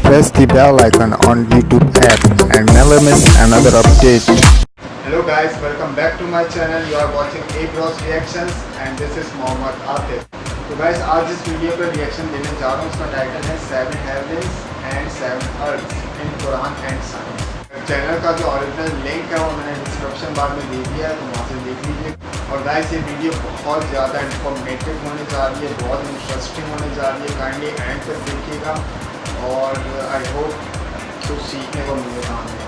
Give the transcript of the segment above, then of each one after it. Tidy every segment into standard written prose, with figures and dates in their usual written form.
press the bell icon on YouTube app and never miss another update. Hello guys, welcome back to my channel. You are watching A Bros Reactions and this is Mohammad Atif. तो guys आज इस video का reaction देने जा रहा हूँ. उसका title है 7 Heavens and 7 Earths in Quran and Science. Channel का जो ओरिजिनल लिंक है वो मैंने डिस्क्रिप्शन बार में दे दिया है, तो वहाँ से देख लीजिए. और गाइस ये वीडियो बहुत ज़्यादा इंफॉर्मेटिव होने जा रही है, बहुत इंटरेस्टिंग होने जा रही है. काइंडली एंड तक देखिएगा और आई होप कुछ सीखने को मिलेगा हमें.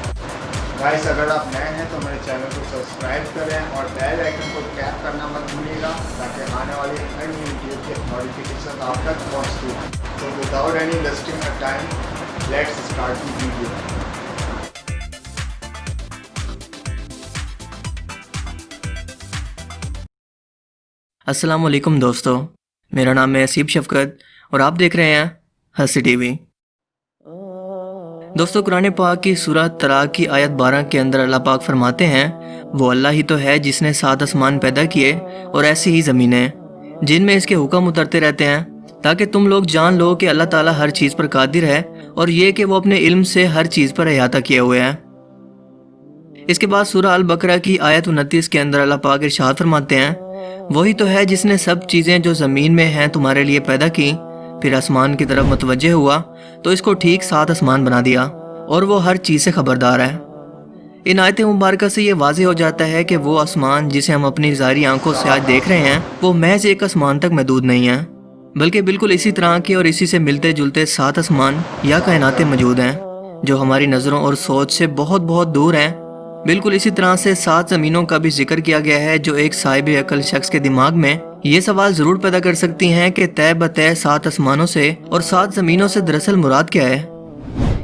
गाइस अगर आप नए हैं तो मेरे चैनल को सब्सक्राइब करें और बेल आइकन को टैप करना मत भूलिएगा ताकि आने वाली हर वीडियो के नोटिफिकेशन आप तक पहुँचती हैं. तो without any wasting time let's start the video. अस्सलाम वालेकुम दोस्तों, मेरा नाम है असीब शफकत और आप देख रहे हैं हंसी टीवी. दोस्तों, कुरान पाक की सूरह तलाक की आयत 12 के अंदर अल्लाह पाक फरमाते हैं, वो अल्लाह ही तो है जिसने 7 आसमान पैदा किए और ऐसी ही ज़मीनें जिनमें इसके हुक्म उतरते रहते हैं ताकि तुम लोग जान लो कि अल्लाह ताला हर चीज़ पर कादिर है और ये कि वो अपने इल्म से हर चीज़ पर अहाता किए हुए हैं. इसके बाद सूरह अल बकरा की आयत 29 के अंदर अल्लाह पाक इरशाद फरमाते हैं, वही तो है जिसने सब चीज़ें जो ज़मीन में हैं तुम्हारे लिए पैदा की, फिर आसमान की तरफ मुतवज्जे हुआ तो इसको ठीक 7 आसमान बना दिया और वो हर चीज़ से खबरदार है. इन आयत मुबारक से ये वाज़ेह हो जाता है कि वो आसमान जिसे हम अपनी ज़ाहिरी आंखों से आज देख रहे हैं वो महज एक आसमान तक महदूद नहीं है, बल्कि बिल्कुल इसी तरह के और इसी से मिलते जुलते 7 आसमान या कायनातें मौजूद हैं जो हमारी नज़रों और सोच से बहुत बहुत दूर हैं. बिल्कुल इसी तरह से 7 ज़मीनों का भी जिक्र किया गया है जो एक साहिब अकल शख्स के दिमाग में ये सवाल ज़रूर पैदा कर सकती हैं कि तय बतय 7 आसमानों से और 7 ज़मीनों से दरअसल मुराद क्या है.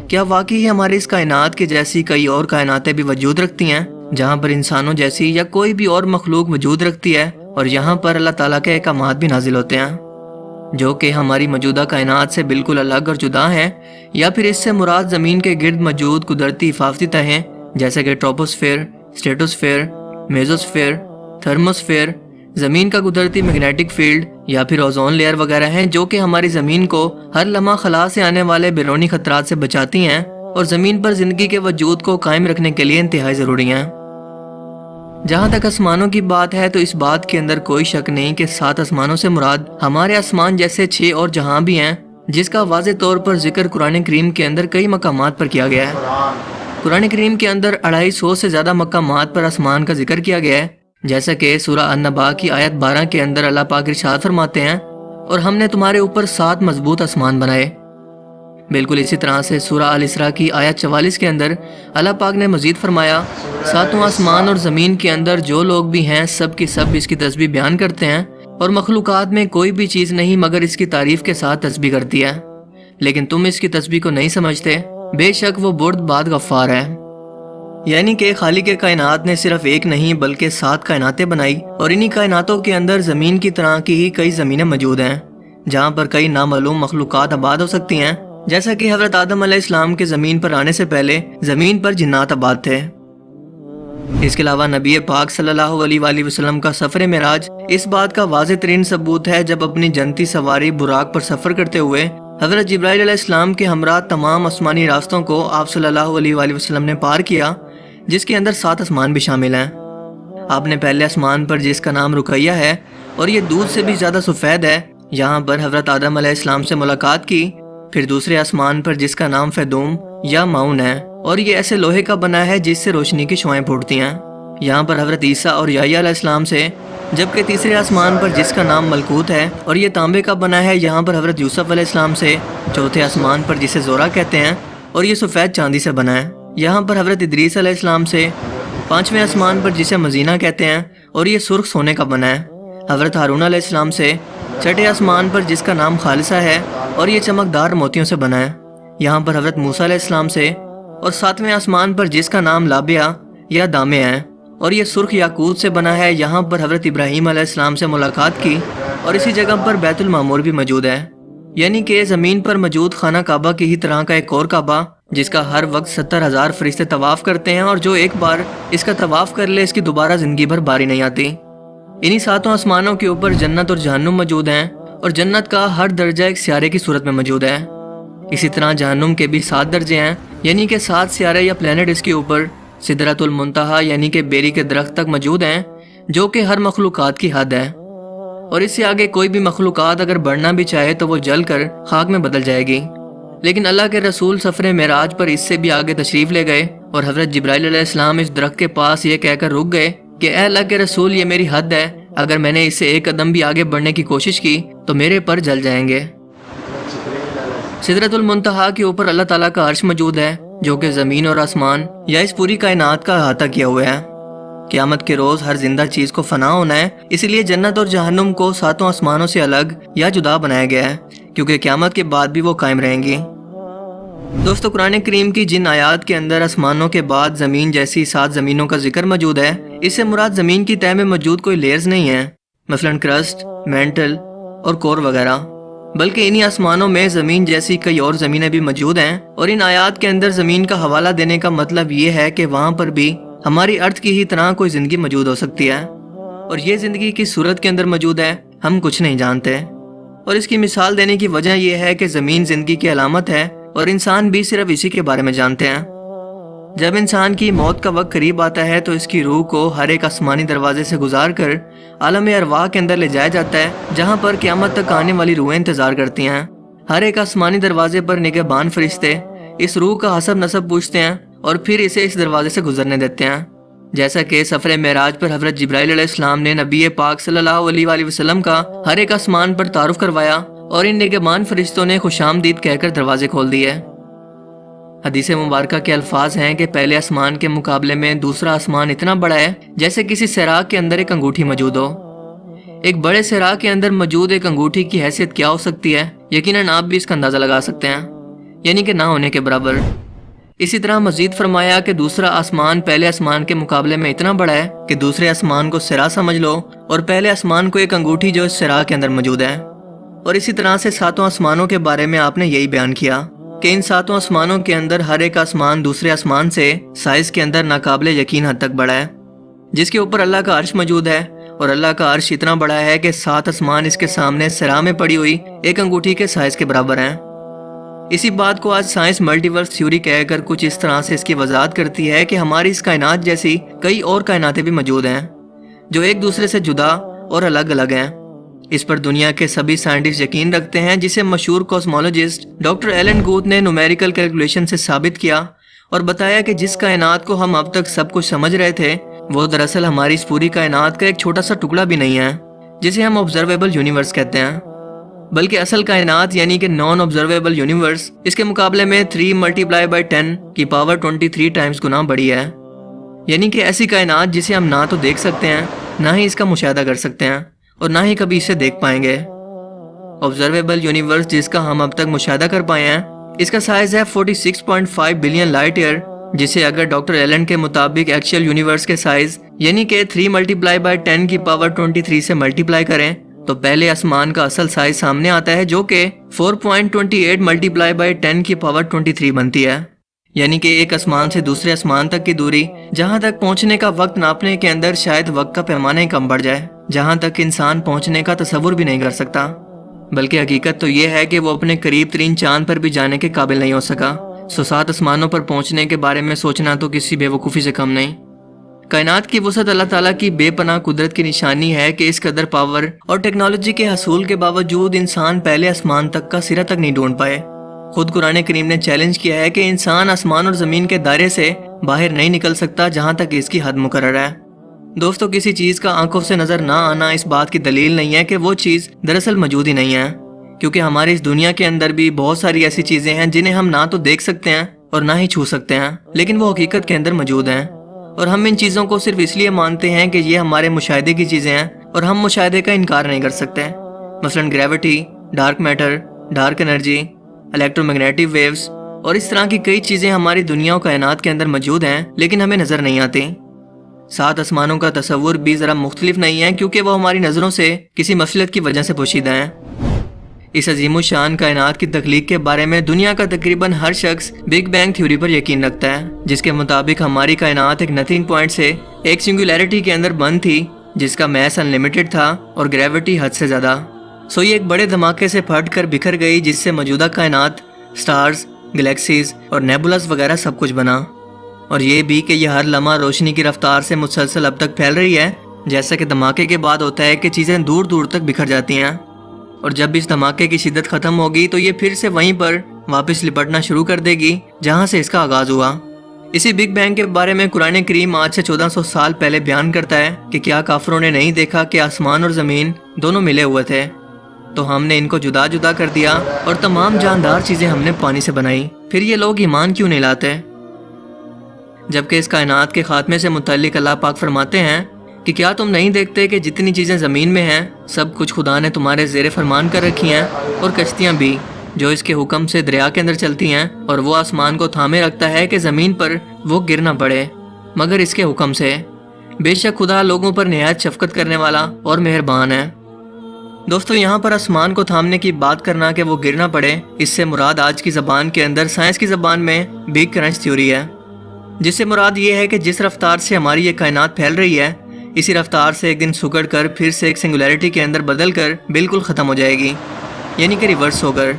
क्या वाकई ही हमारी इस कायनात के जैसी कई और कायनातें भी वजूद रखती हैं जहाँ पर इंसानों जैसी या कोई भी और मखलूक वजूद रखती है और यहाँ पर अल्लाह ताला के अहकामात भी नाजिल होते हैं जो कि हमारी मौजूदा कायनात से बिल्कुल अलग और जुदा हैं, या फिर इससे मुराद ज़मीन के गिर्द मौजूद कुदरती हिफाजती तहें जैसे कि ट्रोपोस्फेयर, स्ट्रेटोस्फेयर, मेजोस्फेयर, थर्मोस्फेयर, ज़मीन का कुदरती मैग्नेटिक फील्ड या फिर ओजोन लेयर वगैरह हैं जो कि हमारी ज़मीन को हर लम्हा खला से आने वाले बैरूनी खतरात से बचाती हैं और ज़मीन पर ज़िंदगी के वजूद को कायम रखने के लिए इंतहाई ज़रूरी हैं. जहाँ तक आसमानों की बात है तो इस बात के अंदर कोई शक नहीं कि 7 आसमानों से मुराद हमारे आसमान जैसे 6 और जहाँ भी हैं जिसका वाज़े तौर पर जिक्र कुरान करीम के अंदर कई मकामात पर किया गया है. कुरान करीम के अंदर 250 से ज़्यादा मकामात पर आसमान का जिक्र किया गया है, जैसा कि सूरह अन-नबा की आयत 12 के अंदर अल्लाह पाक इरशाद फरमाते हैं, और हमने तुम्हारे ऊपर 7 मजबूत आसमान बनाए. बिल्कुल इसी तरह से सूरह अल इसरा की आयत 44 के अंदर अल्लाह पाक ने मजीद फरमाया, 7वां आसमान और ज़मीन के अंदर जो लोग भी हैं सब की सब इसकी तस्बीह बयान करते हैं और मखलूक़ात में कोई भी चीज़ नहीं मगर इसकी तारीफ़ के साथ तस्बीह करती है, लेकिन तुम इसकी तस्बीह को नहीं समझते. बेशक वो बुर्दबाद गफ़ार है. यानी कि खालिक कायनात ने सिर्फ एक नहीं बल्कि 7 कायनातें बनाई और इन्हीं कायनातों के अंदर ज़मीन की तरह की ही कई ज़मीनें मौजूद हैं जहाँ पर कई नामालूम मखलूक़ात आबाद हो सकती हैं, जैसा कि हज़रत आदम अलैहिस्सलाम के ज़मीन पर आने से पहले ज़मीन पर जिन्नात आबाद थे. इसके अलावा नबी पाक सल्लल्लाहु अलैहि वसल्लम का सफ़र मेराज इस बात का वाज़ेह तरीन सबूत है जब अपनी जनती सवारी बुराक पर सफ़र करते हुए हज़रत जिब्राइल अलैहिस्सलाम के हमरा तमाम आसमानी रास्तों को आप सल्लल्लाहु अलैहि वसल्लम ने पार किया, जिसके अंदर 7 आसमान भी शामिल हैं. आपने पहले आसमान पर जिसका नाम रुकैया है और ये दूध से भी ज़्यादा सफ़ेद है, यहाँ पर हज़रत आदम अलैहिस्सलाम से मुलाकात की. फिर दूसरे आसमान पर जिसका नाम फैदूम या माउन है और ये ऐसे लोहे का बना है जिससे रोशनी की शुआएं फूटती हैं, यहाँ पर हज़रत ईसा और याह्या अलैहिस्सलाम से. जबकि तीसरे आसमान पर जिसका नाम मलकूत है और ये तांबे का बना है, यहाँ पर हज़रत यूसुफ अलैहिस्सलाम से. चौथे आसमान पर जिसे ज़ोरा कहते हैं और ये सफ़ेद चांदी से बना है, यहाँ पर हज़रत इदरीस अलैहिस्सलाम से. पाँचवें आसमान पर जिसे मजीना कहते हैं और ये सुर्ख सोने का बना है, हज़रत हारून अलैहिस्सलाम से. छठे आसमान पर जिसका नाम खालिसा है और ये चमकदार मोतियों से बना है, यहाँ पर हज़रत मूसा अलैहिस्सलाम से. और 7वें आसमान पर जिसका नाम लाबिया या दामे है और ये सुर्ख याकूत से बना है, यहाँ पर हज़रत इब्राहीम अलैहिस्सलाम से मुलाकात की और इसी जगह पर बैतुल मामूर भी मौजूद है. यानी कि ज़मीन पर मौजूद खाना काबा की ही तरह का एक और काबा जिसका हर वक्त 70,000 फरिश्ते तवाफ़ करते हैं और जो एक बार इसका तवाफ़ कर ले इसकी दोबारा ज़िंदगी भर बारी नहीं आती. इन्हीं 7 आसमानों के ऊपर जन्नत और जहन्नुम मौजूद हैं और जन्नत का हर दर्जा एक सियारे की सूरत में मौजूद है. इसी तरह जहन्नुम के भी 7 दर्जे हैं, यानी कि 7 सियारे या प्लेनेट इसके ऊपर सिदरतुल मुंतहा यानी कि बेरी के दरख्त तक मौजूद हैं, जो कि हर मखलूक़ात की हद है। और इससे आगे कोई भी मखलूक़ात अगर बढ़ना भी चाहे तो वो जल कर खाक में बदल जाएगी। लेकिन अल्लाह के रसूल सफ़र मेराज पर इससे भी आगे तशरीफ़ ले गए और हज़रत जिब्राइल अलैहिस्सलाम इस दरख्त के पास ये कहकर रुक गए कि ए अल्लाह के रसूल, ये मेरी हद है, अगर मैंने इससे एक कदम भी आगे बढ़ने की कोशिश की तो मेरे पर जल जाएंगे। सिदरतुल मुंतहा के ऊपर अल्लाह ताला का अर्श मौजूद है, जो कि ज़मीन और आसमान या इस पूरी कायनात का अहाता किया हुआ है। क़यामत के रोज़ हर जिंदा चीज़ को फना होना है, इसलिए जन्नत और जहन्नुम को 7 आसमानों से अलग या जुदा बनाया गया है, क्योंकि क़यामत के बाद भी वो कायम रहेंगी। दोस्तों, कुरान करीम की जिन आयात के अंदर आसमानों के बाद ज़मीन जैसी 7 ज़मीनों का जिक्र मौजूद है, इससे मुराद ज़मीन की तह में मौजूद कोई लेयर्स नहीं है, मसलन क्रस्ट, मेंटल और कोर वगैरह, बल्कि इन्हीं आसमानों में ज़मीन जैसी कई और ज़मीनें भी मौजूद हैं। और इन आयात के अंदर ज़मीन का हवाला देने का मतलब ये है कि वहाँ पर भी हमारी अर्थ की ही तरह कोई ज़िंदगी मौजूद हो सकती है, और ये ज़िंदगी किस सूरत के अंदर मौजूद है हम कुछ नहीं जानते। और इसकी मिसाल देने की वजह यह है कि ज़मीन ज़िंदगी की अलामत है और इंसान भी सिर्फ इसी के बारे में जानते हैं। जब इंसान की मौत का वक्त करीब आता है तो इसकी रूह को हर एक आसमानी दरवाजे से गुजार कर आलम अरवाह के अंदर ले जाया जाता है, जहाँ पर क़यामत तक आने वाली रूहें इंतज़ार करती हैं। हर एक आसमानी दरवाजे पर निगहबान फरिश्ते इस रूह का हसब नसब पूछते हैं और फिर इसे इस दरवाजे से गुजरने देते हैं। जैसा कि सफ़र मेराज पर हज़रत जिब्राइल अलैहिस्सलाम ने नबी पाक सल्लल्लाहु अलैहि वसल्लम का हर एक आसमान पर तारुफ करवाया और इन निगहबान फरिश्तों ने खुशामदीद कहकर दरवाजे खोल दिए। हदीस मुबारका के अल्फाज हैं कि पहले आसमान के मुकाबले में दूसरा आसमान इतना बड़ा है जैसे किसी सराग के अंदर एक अंगूठी मौजूद हो। एक बड़े सराग के अंदर मौजूद एक अंगूठी की हैसियत क्या हो सकती है, यकीनन आप भी इसका अंदाज़ा लगा सकते हैं, यानी कि ना होने के बराबर। इसी तरह मजीद फरमाया कि दूसरा आसमान पहले आसमान के मुकाबले में इतना बड़ा है कि दूसरे आसमान को सिरा समझ लो और पहले आसमान को एक अंगूठी जो इस सिरा के अंदर मौजूद है। और इसी तरह से 7 आसमानों के बारे में आपने यही बयान किया कि इन 7 आसमानों के अंदर हर एक आसमान दूसरे आसमान से साइज के अंदर नाकाबिले यकीन हद तक बड़ा है, जिसके ऊपर अल्लाह का अर्श मौजूद है। और अल्लाह का अर्श इतना बड़ा है कि 7 आसमान इसके सामने सिरा में पड़ी हुई एक अंगूठी के साइज के बराबर हैं। इसी बात को आज साइंस मल्टीवर्स थ्योरी कहकर कुछ इस तरह से इसकी वजाहत करती है कि हमारी इस कायनात जैसी कई और कायनातें भी मौजूद हैं, जो एक दूसरे से जुदा और अलग अलग हैं। इस पर दुनिया के सभी साइंटिस्ट यकीन रखते हैं, जिसे मशहूर कॉस्मोलॉजिस्ट डॉक्टर एलन गुथ ने न्यूमेरिकल कैलकुलेशन से साबित किया और बताया कि जिस कायनात को हम अब तक सब कुछ समझ रहे थे, वो दरअसल हमारी इस पूरी कायनात का एक छोटा सा टुकड़ा भी नहीं है, जिसे हम ऑब्जर्वेबल यूनिवर्स कहते हैं, बल्कि असल कायनात यानी कि नॉन ऑब्जर्वेबल यूनिवर्स इसके मुकाबले में 3 × 10 की पावर 23 टाइम्स गुना बड़ी है। यानी कि ऐसी कायनात जिसे हम ना तो देख सकते हैं, ना ही इसका मुशाहदा कर सकते हैं और ना ही कभी इसे देख पाएंगे। ऑब्जर्वेबल यूनिवर्स जिसका हम अब तक मुशाहदा कर पाए हैं, इसका साइज है 46.5 बिलियन लाइट ईयर, जिसे अगर डॉक्टर एलन के मुताबिक एक्चुअल यूनिवर्स के साइज यानी कि 3 × 10 की पावर 23 से मल्टीप्लाई करें तो पहले आसमान का असल साइज सामने आता है, जो कि 4.28 × 10 की पावर 23 बनती है। यानी कि एक आसमान से दूसरे आसमान तक की दूरी, जहां तक पहुंचने का वक्त नापने के अंदर शायद वक्त का पैमाना ही कम बढ़ जाए, जहां तक इंसान पहुंचने का तसव्वुर भी नहीं कर सकता। बल्कि हकीकत तो ये है कि वो अपने करीब तरीन चांद पर भी जाने के काबिल नहीं हो सका। 7 आसमानों पर पहुंचने के बारे में सोचना तो किसी बेवकूफ़ी से कम नहीं। कायनात की वसअत अल्लाह ताला की बेपनाह कुदरत की निशानी है कि इस कदर पावर और टेक्नोलॉजी के हसूल के बावजूद इंसान पहले आसमान तक का सिरा तक नहीं ढूंढ पाए। खुद कुरान करीम ने चैलेंज किया है कि इंसान आसमान और ज़मीन के दायरे से बाहर नहीं निकल सकता जहाँ तक इसकी हद मुकर्रर है। दोस्तों, किसी चीज़ का आंखों से नज़र ना आना इस बात की दलील नहीं है कि वो चीज़ दरअसल मौजूद ही नहीं है, क्योंकि हमारी इस दुनिया के अंदर भी बहुत सारी ऐसी चीज़ें हैं जिन्हें हम ना तो देख सकते हैं और ना ही छू सकते हैं, लेकिन वो हकीकत के अंदर मौजूद हैं। और हम इन चीज़ों को सिर्फ इसलिए मानते हैं कि ये हमारे मुशाहिदे की चीज़ें हैं और हम मुशाहिदे का इनकार नहीं कर सकते। मसलन gravity, dark matter, dark energy, electromagnetic waves और इस तरह की कई चीज़ें हमारी दुनिया और कायनात के अंदर मौजूद हैं, लेकिन हमें नज़र नहीं आती। 7 आसमानों का तसव्वुर भी ज़रा मुख्तलिफ नहीं है, क्योंकि वो हमारी नज़रों से किसी मसलत की वजह से पोशीदा हैं। इस अजीम शान कायनात की तख्लीक के बारे में दुनिया का तकरीबन हर शख्स बिग बैंग थ्योरी पर यकीन रखता है, जिसके मुताबिक हमारी कायनात एक नथिंग पॉइंट से एक सिंगुलैरिटी के अंदर बंद थी, जिसका मैस अनलिमिटेड था और ग्रेविटी हद से ज़्यादा। सो ये एक बड़े धमाके से फट कर बिखर गई, जिससे मौजूदा कायनात سٹارز، گلیکسیز اور نیبولاز وغیرہ سب کچھ بنا، اور یہ بھی کہ یہ ہر لمحہ روشنی کی رفتار سے مسلسل اب تک پھیل رہی ہے، جیسا کہ دھماکے کے بعد ہوتا ہے کہ چیزیں دور دور تک بکھر جاتی ہیں، اور جب اس دھماکے کی شدت ختم ہوگی تو یہ پھر سے وہیں پر واپس لپٹنا شروع کر دے گی جہاں سے اس کا آغاز ہوا۔ اسی بگ بینگ کے بارے میں قرآن کریم آج سے 1400 سال پہلے بیان کرتا ہے کہ کیا کافروں نے نہیں دیکھا کہ آسمان اور زمین دونوں ملے ہوئے تھے، تو ہم نے ان کو جدا جدا کر دیا اور تمام جاندار چیزیں ہم نے پانی سے بنائی، پھر یہ لوگ ایمان کیوں نہیں لاتے؟ جبکہ اس کائنات کے خاتمے سے متعلق اللہ پاک فرماتے ہیں کہ کیا تم نہیں دیکھتے کہ جتنی چیزیں زمین میں ہیں سب کچھ خدا نے تمہارے زیر فرمان کر رکھی ہیں، اور کشتیاں بھی جو اس کے حکم سے دریا کے اندر چلتی ہیں، اور وہ آسمان کو تھامے رکھتا ہے کہ زمین پر وہ گر نہ پڑے مگر اس کے حکم سے۔ بے شک خدا لوگوں پر نہایت شفقت کرنے والا اور مہربان ہے۔ دوستو، یہاں پر آسمان کو تھامنے کی بات کرنا کہ وہ گر نہ پڑے، اس سے مراد آج کی زبان کے اندر سائنس کی زبان میں بگ کرنچ تھیوری ہے، جس سے مراد یہ ہے کہ جس رفتار سے ہماری یہ کائنات پھیل رہی ہے، اسی رفتار سے ایک دن سکڑ کر پھر سے ایک سنگولیرٹی کے اندر بدل کر بالکل ختم ہو جائے گی، یعنی کہ ریورس ہو کر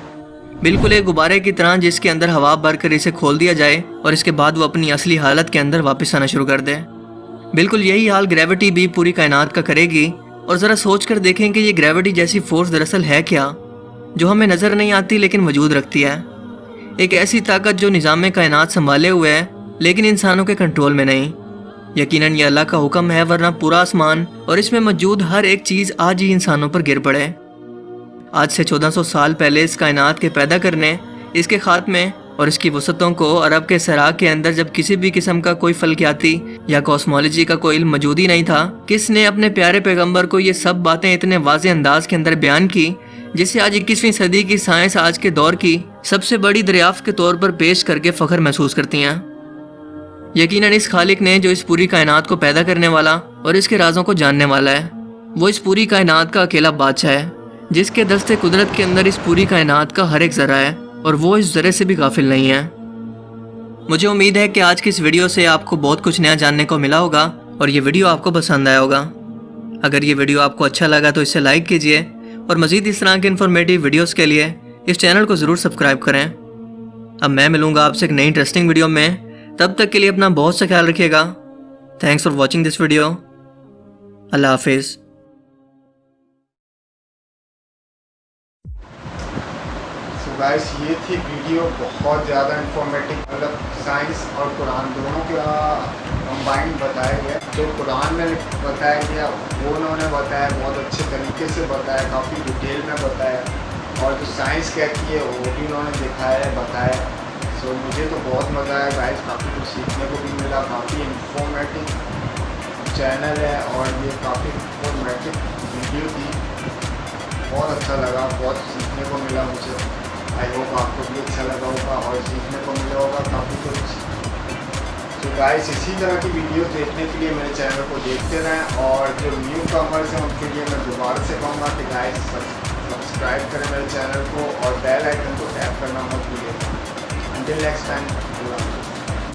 بالکل ایک غبارے کی طرح جس کے اندر ہوا بھر کر اسے کھول دیا جائے اور اس کے بعد وہ اپنی اصلی حالت کے اندر واپس آنا شروع کر دے۔ بالکل یہی حال گریوٹی بھی پوری کائنات کا کرے گی، اور ذرا سوچ کر دیکھیں کہ یہ گریوٹی جیسی فورس دراصل ہے کیا، جو ہمیں نظر نہیں آتی لیکن وجود رکھتی ہے، ایک ایسی طاقت جو نظام کائنات سنبھالے ہوئے ہے لیکن انسانوں کے کنٹرول میں نہیں۔ یقیناً یہ اللہ کا حکم ہے، ورنہ پورا آسمان اور اس میں موجود ہر ایک چیز آج ہی انسانوں پر گر پڑے۔ آج سے 1400 سال پہلے اس کائنات کے پیدا کرنے، اس کے خاتمے اور اس کی وسعتوں کو عرب کے صحرا کے اندر جب کسی بھی قسم کا کوئی فلکیاتی یا کاسمولوجی کا کوئی علم موجود ہی نہیں تھا، کس نے اپنے پیارے پیغمبر کو یہ سب باتیں اتنے واضح انداز کے اندر بیان کی، جسے آج 21ویں صدی کی سائنس آج کے دور کی سب سے بڑی دریافت کے طور پر پیش کر کے فخر محسوس کرتی ہیں۔ یقیناً اس خالق نے جو اس پوری کائنات کو پیدا کرنے والا اور اس کے رازوں کو جاننے والا ہے، وہ اس پوری کائنات کا اکیلا بادشاہ ہے، جس کے دست قدرت کے اندر اس پوری کائنات کا ہر ایک ذرہ ہے، اور وہ اس ذرے سے بھی غافل نہیں ہے۔ مجھے امید ہے کہ آج کی اس ویڈیو سے آپ کو بہت کچھ نیا جاننے کو ملا ہوگا اور یہ ویڈیو آپ کو پسند آیا ہوگا۔ اگر یہ ویڈیو آپ کو اچھا لگا تو اسے لائک کیجئے، اور مزید اس طرح کے انفارمیٹیو ویڈیوز کے لیے اس چینل کو ضرور سبسکرائب کریں۔ اب میں ملوں گا آپ سے ایک نئی انٹرسٹنگ ویڈیو میں، تب تک کے لیے اپنا بہت سا خیال رکھیے گا۔ Thanks for watching this video. اللہ حافظ۔ گائس، یہ تھی ویڈیو بہت زیادہ انفارمیٹیو، مطلب سائنس اور قرآن دونوں کا کمبائنڈ بتایا گیا۔ جو قرآن میں بتایا گیا وہ انہوں نے بتایا، بہت اچھے طریقے سے بتایا، کافی ڈیٹیل میں بتایا، اور جو سائنس کہتی ہے وہ بھی انہوں نے دکھایا ہے، بتایا۔ سو مجھے تو بہت مزہ آیا گائس، کافی کچھ سیکھنے کو بھی ملا، کافی انفارمیٹیو چینل ہے اور یہ کافی انفارمیٹیو ویڈیو تھی، بہت اچھا لگا، بہت سیکھنے کو ملا مجھے۔ آئی ہوپ آپ کو بھی اچھا لگا ہوگا اور سیکھنے کو ملا ہوگا کافی کچھ۔ تو گائس، اسی طرح کی ویڈیوز دیکھنے کے لیے میرے چینل کو دیکھتے رہیں، اور جو نیو کمرز ہیں ان کے لیے میں دوبارہ سے کہوں گا کہ گائس سبسکرائب کریں میرے چینل کو اور بیل آئیکن کو ٹیپ کرنا مت بھولیں۔ انٹل نیکسٹ ٹائم، اللہ حافظ۔